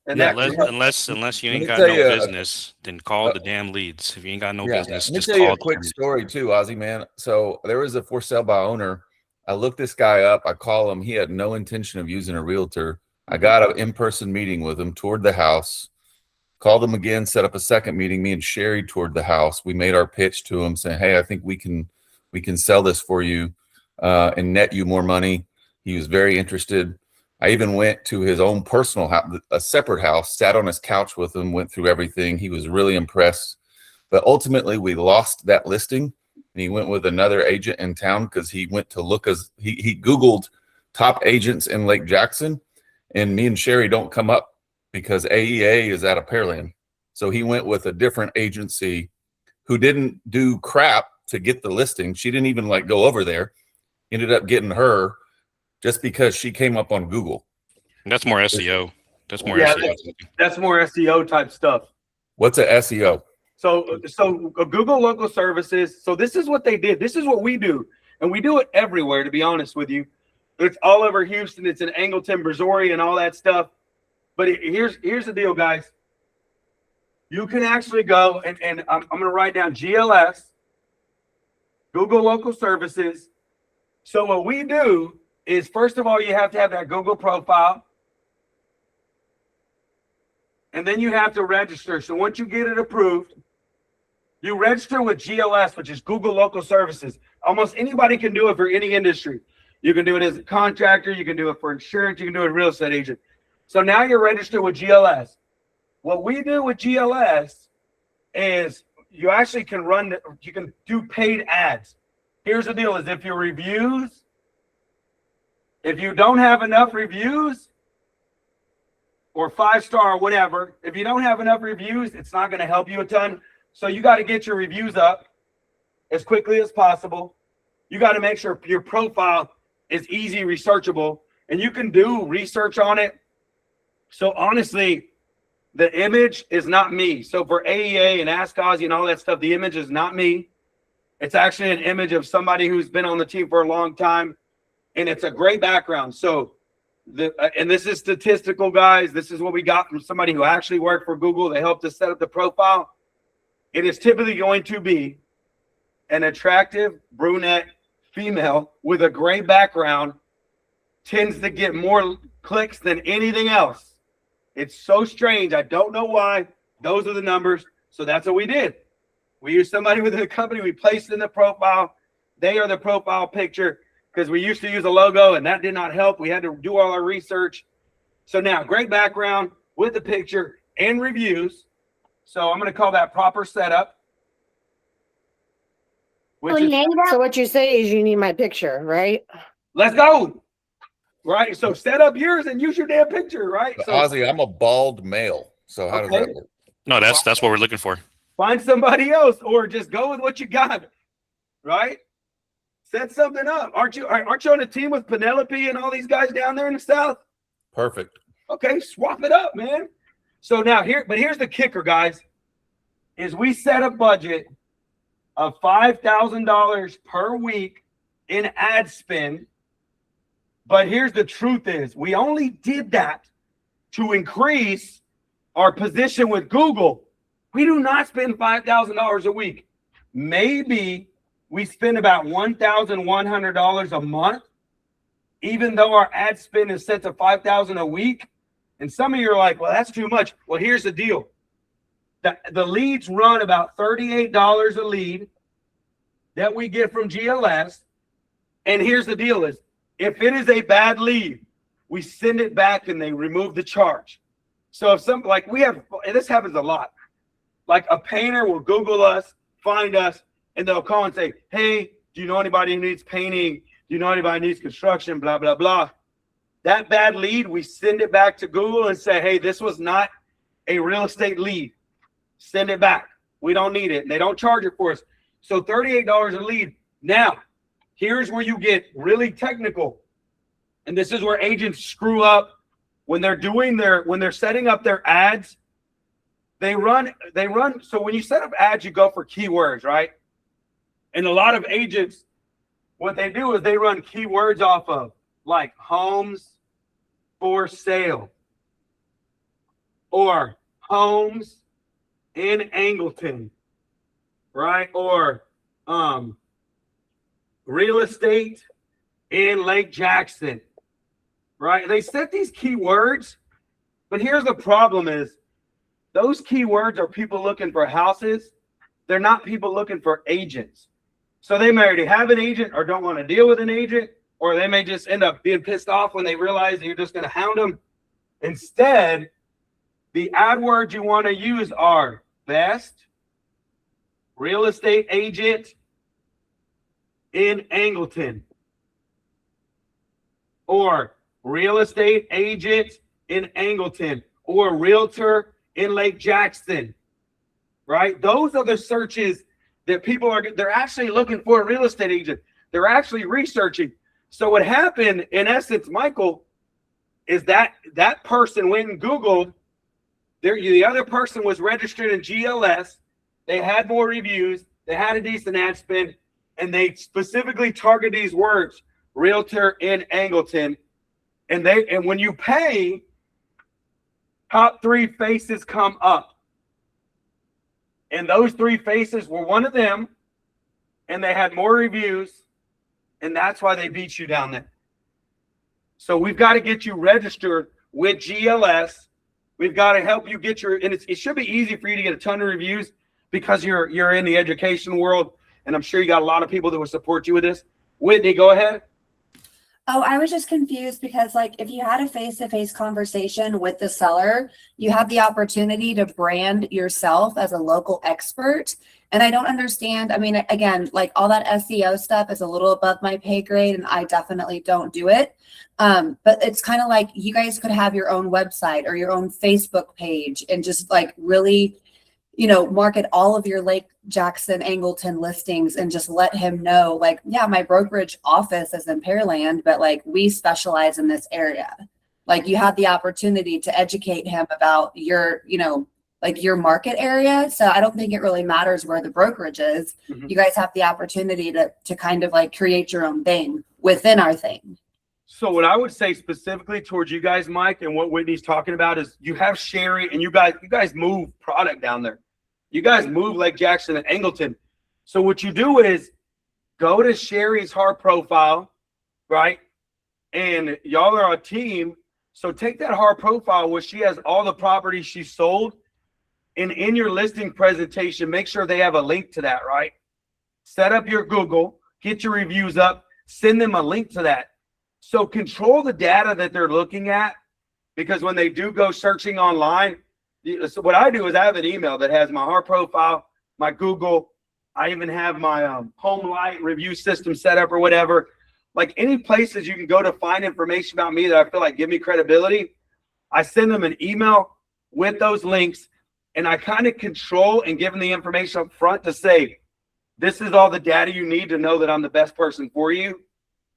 And Yeah, that, unless you ain't Let got me no tell you, business, then call the damn leads. If you ain't got no business, Let me just tell you call a quick story too, Ozzy, man. So there was a for sale by owner I looked this guy up. I call him. He had no intention of using a realtor. I got an in-person meeting with him, toured the house, called him again, set up a second meeting. Me and Sherry toured the house. We made our pitch to him saying, hey, I think we can sell this for you and net you more money. He was very interested. I even went to his own personal house, a separate house, sat on his couch with him, went through everything. He was really impressed. But ultimately, we lost that listing. And he went with another agent in town because he went to look as he Googled top agents in Lake Jackson, and me and Sherry don't come up because AEA is out of Pearland. So he went with a different agency who didn't do crap to get the listing. She didn't even like go over there. Ended up getting her just because she came up on Google. And that's more SEO. That's more Yeah, SEO. that's more SEO type stuff. What's a SEO? So Google local services. So this is what they did. This is what we do. And we do it everywhere, to be honest with you. It's all over Houston. It's in Angleton, Missouri, and all that stuff. But here's the deal, guys. You can actually go and I'm going to write down GLS, Google local services. So what we do is, first of all, you have to have that Google profile. And then you have to register. So once you get it approved, you register with GLS, which is Google Local Services. Almost anybody can do it for any industry. You can do it as a contractor. You can do it for insurance. You can do it as a real estate agent. So now you're registered with GLS. What we do with GLS is you actually can you can do paid ads. Here's the deal is if you don't have enough reviews, or 5-star or whatever, if you don't have enough reviews, it's not going to help you a ton. So you got to get your reviews up as quickly as possible. You got to make sure your profile is easy researchable, and you can do research on it. So honestly, the image is not me. So for AEA and Ask Ozzy and all that stuff, the image is not me. It's actually an image of somebody who's been on the team for a long time, and it's a great background. So and this is statistical, guys. This is what we got from somebody who actually worked for Google. They helped us set up the profile. It is typically going to be an attractive brunette female with a gray background, tends to get more clicks than anything else. It's so strange. I don't know why. Those are the numbers. So that's what we did. We used somebody within the company. We placed in the profile. They are the profile picture, because we used to use a logo and that did not help. We had to do all our research. So now, great background with the picture and reviews. So I'm going to call that proper setup. So what you say is you need my picture, right? Let's go. Right. So set up yours and use your damn picture. Right. But So Ozzy, I'm a bald male. So how does that work? No, that's what we're looking for. find somebody else, or just go with what you got. Right. Set something up. Aren't you on a team with Penelope and all these guys down there in the South? Perfect. Okay, swap it up, man. So now here's the kicker, guys, is we set a budget of $5,000 per week in ad spend. But here's the truth is we only did that to increase our position with Google. We do not spend $5,000 a week. Maybe we spend about $1,100 a month, even though our ad spend is set to $5,000 a week. And some of you are like, well, that's too much. Well, here's the deal. The leads run about $38 a lead that we get from GLS. And here's the deal is, if it is a bad lead, we send it back and they remove the charge. So if and this happens a lot, like a painter will Google us, find us, and they'll call and say, hey, do you know anybody who needs painting? Do you know anybody who needs construction? Blah, blah, blah. That bad lead, we send it back to Google and say, hey, this was not a real estate lead. Send it back. We don't need it. And they don't charge it for us. So $38 a lead. Now, here's where you get really technical. And this is where agents screw up when they're setting up their ads. They run. So when you set up ads, you go for keywords, right? And a lot of agents, what they do is they run keywords off of like homes for sale or homes in Angleton, right? Or real estate in Lake Jackson, right? They set these keywords, but here's the problem is those keywords are people looking for houses. They're not people looking for agents. So they may already have an agent or don't want to deal with an agent, or they may just end up being pissed off when they realize that you're just going to hound them. Instead, the AdWords you want to use are best real estate agent in Angleton, or real estate agent in Angleton, or realtor in Lake Jackson, right? Those are the searches that people are, they're actually looking for a real estate agent. They're actually researching. So what happened in essence, Michael, is that that person went and Googled, the other person was registered in GLS. They had more reviews. They had a decent ad spend, and they specifically target these words, realtor in Angleton. And when you pay, top 3 faces come up. And those 3 faces were one of them, and they had more reviews, and that's why they beat you down there. So we've got to get you registered with GLS. We've got to help you get your, and it should be easy for you to get a ton of reviews because you're in the education world, and I'm sure you got a lot of people that will support you with this. Whitney, go ahead. Oh, I was just confused because like if you had a face-to-face conversation with the seller, you have the opportunity to brand yourself as a local expert. And I don't understand. I mean, again, like all that SEO stuff is a little above my pay grade and I definitely don't do it. But it's kind of like you guys could have your own website or your own Facebook page and just like really, you know, market all of your Lake Jackson, Angleton listings and just let him know, like, yeah, my brokerage office is in Pearland, but like we specialize in this area. Like you had the opportunity to educate him about your, you know, like your market area. So I don't think it really matters where the brokerage is. Mhm. You guys have the opportunity to kind of like create your own thing within our thing. So what I would say specifically towards you guys, Mike, and what Whitney's talking about is you have Sherry and you guys move product down there. You guys move Lake Jackson and Angleton. So what you do is go to Sherry's hard profile, right? And y'all are a team. So take that hard profile where she has all the properties she sold. And in your listing presentation, make sure they have a link to that, right? Set up your Google, get your reviews up, send them a link to that. So control the data that they're looking at, because when they do go searching online, so what I do is I have an email that has my hard profile, my Google. I even have my home light review system set up or whatever. Like any places you can go to find information about me that I feel like give me credibility, I send them an email with those links, and I kind of control and give them the information up front to say, this is all the data you need to know that I'm the best person for you.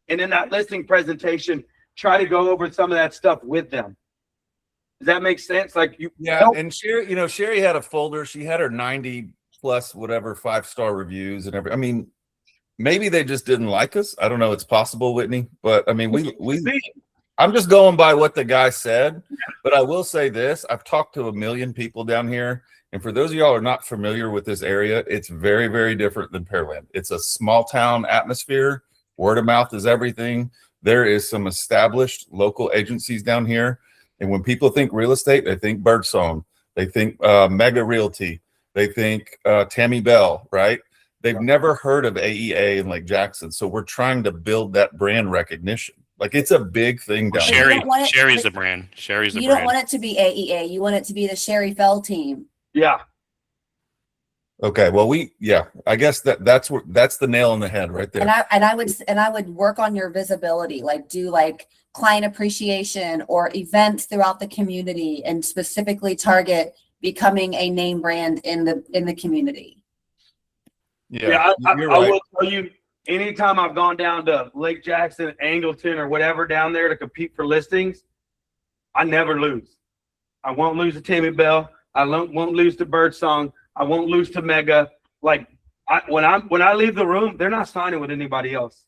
And in that listing presentation, try to go over some of that stuff with them. Does that make sense? Like you, Yeah, and Sherry, you know, Sherry had a folder. She had her 90 plus whatever 5-star reviews and everything. I mean, maybe they just didn't like us. I don't know. It's possible, Whitney, but I mean, I'm just going by what the guy said. But I will say this: I've talked to 1 million people down here, and for those of y'all who are not familiar with this area, it's very, very different than Pearland. It's a small town atmosphere. Word of mouth is everything. There is some established local agencies down here. And when people think real estate, they think Birdsong, they think Mega Realty, they think Tammy Bell, right? They've never heard of AEA in Lake Jackson. So we're trying to build that brand recognition. Like it's a big thing down Sherry, want it- Sherry's the brand. Sherry's the You brand. don't want it to be AEA. You want it to be the Sherry Fell team. yeah. Okay, well, I guess that's the nail on the head right there. And I would work on your visibility, like do like client appreciation or events throughout the community and specifically target becoming a name brand in the community. Yeah, I you're right. will tell you, anytime I've gone down to Lake Jackson, Angleton, or whatever down there to compete for listings, I never lose. I won't lose to Tammy Bell. I won't lose to Birdsong. I won't lose to Mega. Like when I leave the room, they're not signing with anybody else.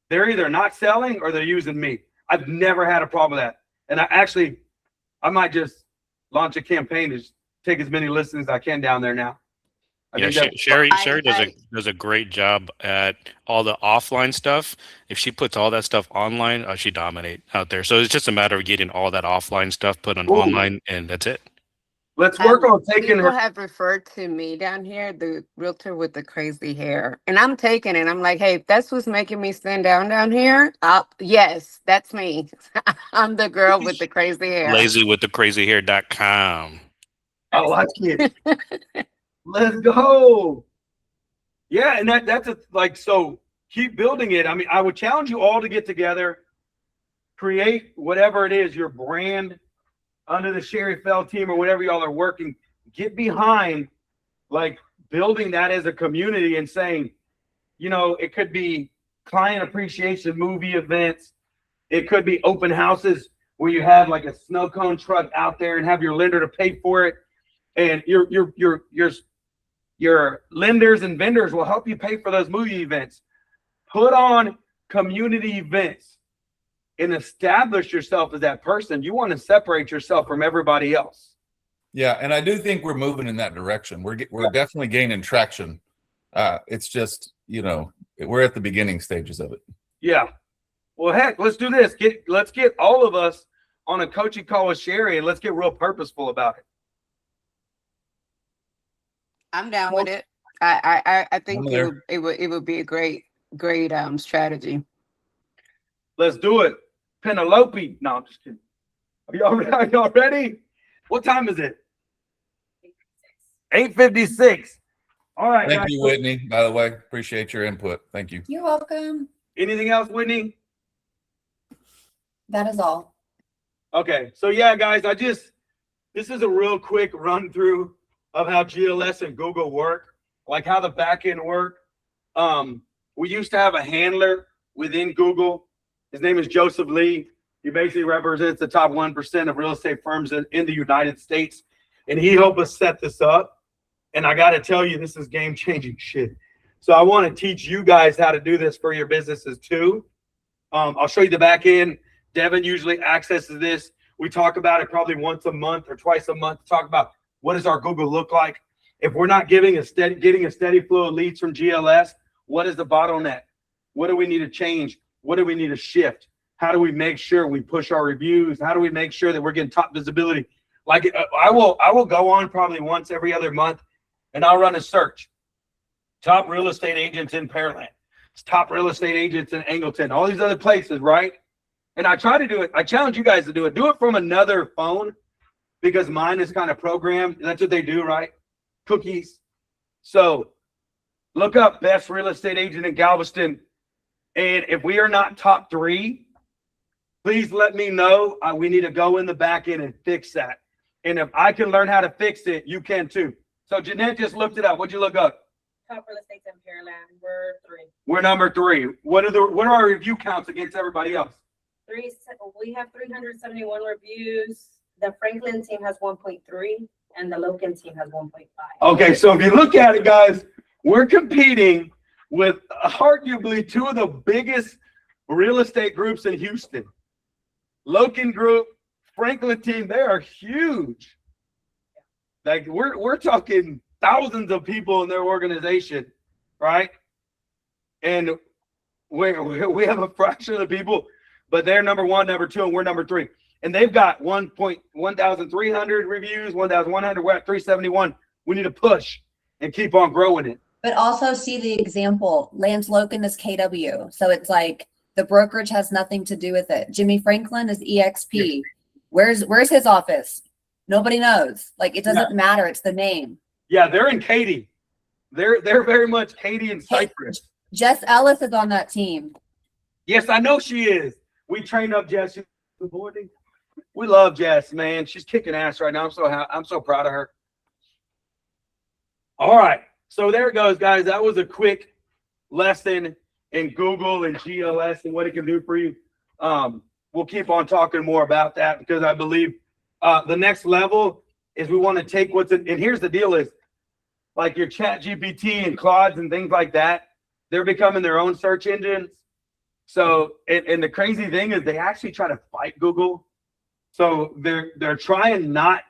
They're either not selling or they're using me. I've never had a problem with that. And I might just launch a campaign to take as many listings as I can down there now. I Yeah, think that's Sherry does a great job at all the offline stuff. If she puts all that stuff online, she dominate out there. So it's just a matter of getting all that offline stuff put on Ooh. online, and that's it. Let's work on taking People her. have referred to me down here, the realtor with the crazy hair, and I'm taking it. I'm like, hey, if that's what's making me stand down here, yes, that's me. I'm the girl with the crazy hair. LazyWithTheCrazyHair.com. I like it. Let's go. Yeah, and that's so keep building it. I mean, I would challenge you all to get together, create whatever it is, your brand under the Sherry Fell team or whatever y'all are working. Get behind like building that as a community and saying, you know, it could be client appreciation movie events. It could be open houses where you have like a snow cone truck out there and have your lender to pay for it. And your lenders and vendors will help you pay for those movie events. Put on community events and establish yourself as that person. You want to separate yourself from everybody else. Yeah, and I do think we're moving in that direction. We're definitely gaining traction. It's just, you know, we're at the beginning stages of it. Yeah. Well, heck, let's do this. Let's get all of us on a coaching call with Sherry and let's get real purposeful about it. I'm down with it. I think I'm there. it would be a great strategy. Let's do it. Penelope. No, I'm just kidding. Are y'all ready? What time is it? 8:56. All right. Thank guys. you, Whitney, by the way. Appreciate your input. Thank you. You're welcome. Anything else, Whitney? That is all. Okay. So yeah, guys, this is a real quick run through of how GLS and Google work, like how the back end work. We used to have a handler within Google. His name is Joseph Lee. He basically represents the top 1% of real estate firms in the United States. And he helped us set this up. And I got to tell you, this is game-changing shit. So I want to teach you guys how to do this for your businesses too. I'll show you the back end. Devin usually accesses this. We talk about it probably once a month or twice a month to talk about what does our Google look like. If we're not getting a steady flow of leads from GLS, what is the bottleneck? What do we need to change? What do we need to shift? How do we make sure we push our reviews? How do we make sure that we're getting top visibility? Like I will go on probably once every other month and I'll run a search. Top real estate agents in Pearland, top real estate agents in Angleton, all these other places, right? And I try to do it. I challenge you guys to do it. Do it from another phone because mine is kind of programmed. That's what they do, right? Cookies. So look up best real estate agent in Galveston. And if we are not top 3, please let me know. We need to go in the back end and fix that. And if I can learn how to fix it, you can too. So Jeanette just looked it up. What'd you look up? Top real estate in Pearland. We're 3. We're number 3. What are our review counts against everybody else? We have 371 reviews. The Franklin team has 1.3 and the Logan team has 1.5. Okay, so if you look at it, guys, we're competing with arguably 2 of the biggest real estate groups in Houston. Logan Group, Franklin team, they are huge. Like we're talking thousands of people in their organization, right? And we have a fraction of the people, but they're number 1, number 2, and we're number 3. And they've got 1,300 reviews, 1,100. We're at 371. We need to push and keep on growing it. But also see the example. Lance Logan is KW. So it's like the brokerage has nothing to do with it. Jimmy Franklin is EXP. Where's his office? Nobody knows. Like it doesn't matter. It's the name. Yeah, they're in Katy. They're very much Katy and Cypress. Jess Ellis is on that team. Yes, I know she is. We trained up Jess. We love Jess, man. She's kicking ass right now. I'm so proud of her. All right. So there it goes, guys. That was a quick lesson in Google and GLS and what it can do for you. We'll keep on talking more about that because I believe the next level is we want to take what's in. And here's the deal is like your Chat GPT and Claudes and things like that. They're becoming their own search engines. So, and the crazy thing is they actually try to fight Google. So they're trying not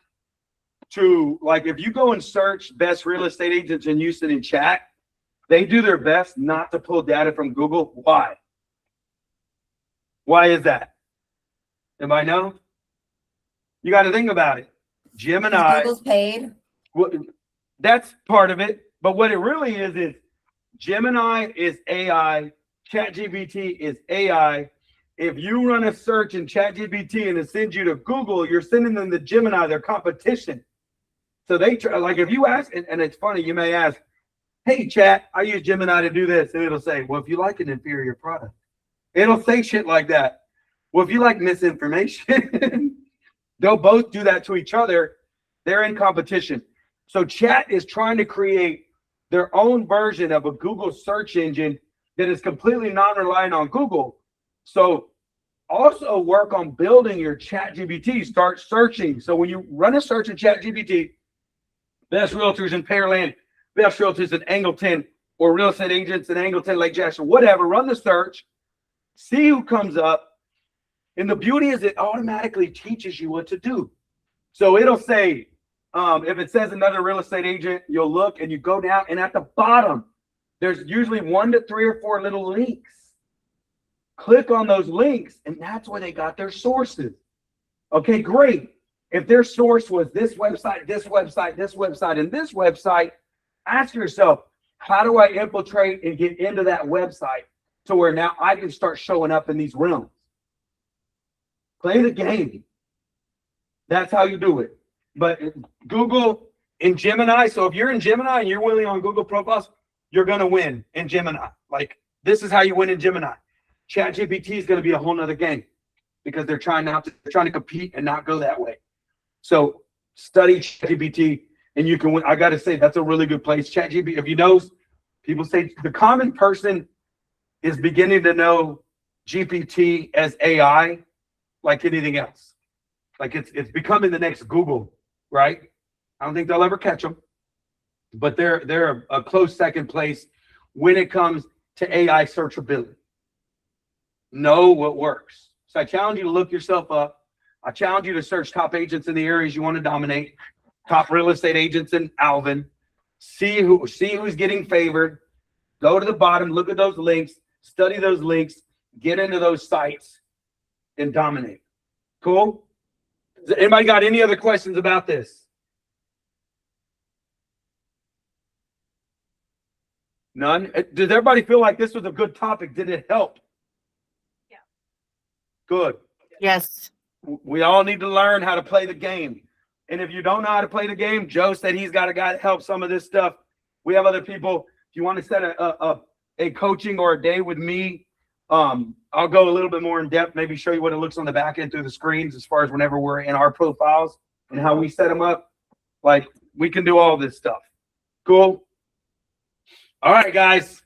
to, like, if you go and search best real estate agents in Houston in chat, they do their best not to pull data from Google. Why? Why is that? Anybody know? You got to think about it. Gemini. Google's paid. Well, that's part of it. But what it really is Gemini is AI. ChatGPT is AI. If you run a search in ChatGPT and it sends you to Google, you're sending them to Gemini, their competition. So they try, like, if you ask, and it's funny, you may ask, hey, chat, I use Gemini to do this. And it'll say, well, if you like an inferior product, it'll say shit like that. Well, if you like misinformation, they'll both do that to each other. They're in competition. So chat is trying to create their own version of a Google search engine that is completely non-reliant on Google. So also work on building your ChatGPT. Start searching. So when you run a search in ChatGPT, best realtors in Pearland, best realtors in Angleton, or real estate agents in Angleton, Lake Jackson, whatever, run the search, see who comes up. And the beauty is it automatically teaches you what to do. So it'll say, if it says another real estate agent, you'll look and you go down, and at the bottom, there's usually 1 to 3 or 4 little links. Click on those links, and that's where they got their sources. Okay, great. If their source was this website, this website, this website, and this website, ask yourself, how do I infiltrate and get into that website to where now I can start showing up in these realms? Play the game. That's how you do it. But Google and Gemini, so if you're in Gemini and you're winning on Google profiles, you're going to win in Gemini. Like, this is how you win in Gemini. ChatGPT is going to be a whole nother game because they're trying to compete and not go that way. So study ChatGPT and you can win. I got to say, that's a really good place. ChatGPT, if you know, people say the common person is beginning to know GPT as AI like anything else. Like it's becoming the next Google, right? I don't think they'll ever catch them, but they're a close second place when it comes to AI searchability. Know what works. So I challenge you to look yourself up. I challenge you to search top agents in the areas you want to dominate, top real estate agents in Alvin. See who's getting favored. Go to the bottom, look at those links, study those links, get into those sites, and dominate. Cool? Does anybody got any other questions about this? None? Did everybody feel like this was a good topic? Did it help? Yeah. Good. Yes. We all need to learn how to play the game. And if you don't know how to play the game, Joe said he's got a guy to help some of this stuff. We have other people. If you want to set a coaching or a day with me, I'll go a little bit more in depth, maybe show you what it looks on the back end through the screens as far as whenever we're in our profiles and how we set them up. Like, we can do all this stuff. Cool. All right, guys.